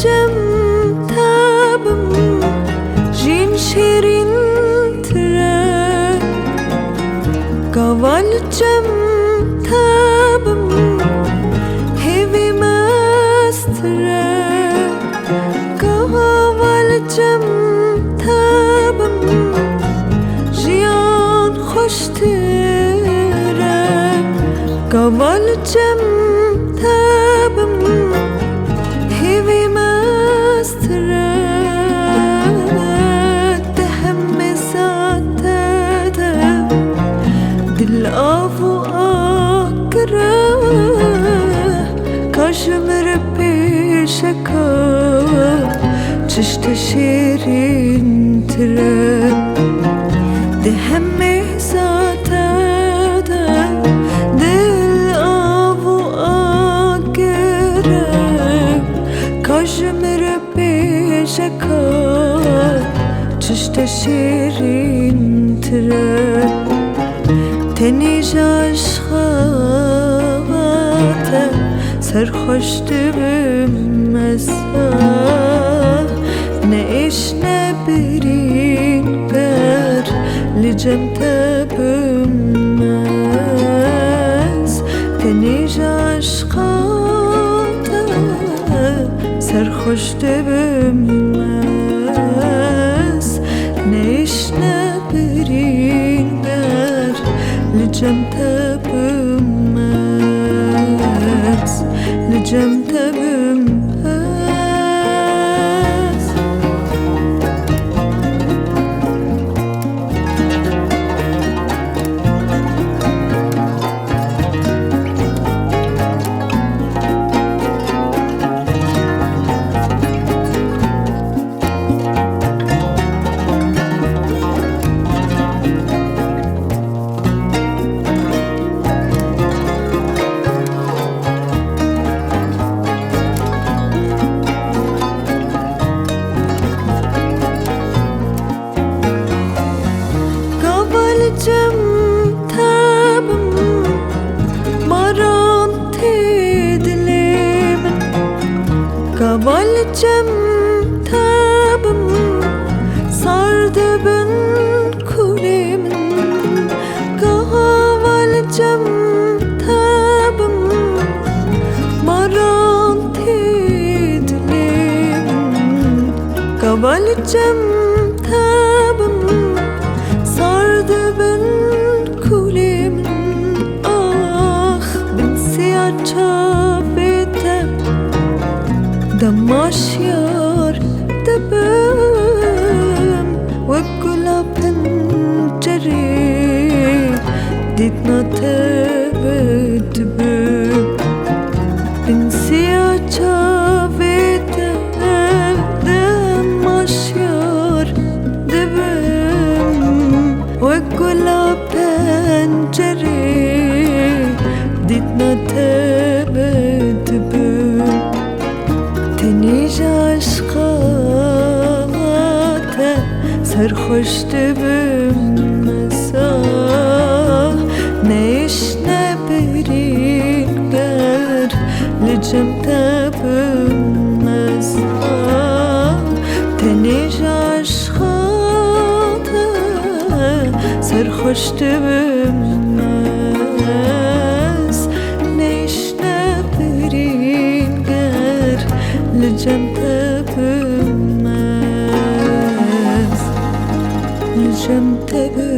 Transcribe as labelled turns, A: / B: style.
A: جم تابم جین شیرین تره قوال جم تابم هیوی مستره قوال جم تابم جیان خوش تره قوال جم تابم هیوی مستره دهم زاده دل آفو آگره کاشمر پیشکا چشت شیرین تره دهم زاده دل آفو آگره کاشمر پیشکا چشت شیرین تره تنیج عشقاته سرخوش دبم مسا نعيش نبرين غير لجم تبمز تنيج عشقاته سرخوش دبم مز نعيش نبرين غير لجم تبمز لجم تبمز جم تابم ماران تدلم قبل جم تابم sardı ben kulemin قبل جم تابم ماران تدلم قبل جم تابم sardı ben kulemin ah ben siyah çabetem damaş yar debem ve gula pencere ditna tebedbem ben siyah çabetem damaş yar debem وكلا بنجري ديتنا تبدبم تنيج عشقاته سرخوش دبم مسا نعيش نبرين غير لجم تبم مسا تنيج عشقاته سرخوش دبمز نعيش نبرين غير لجم تبمز لجم تبمز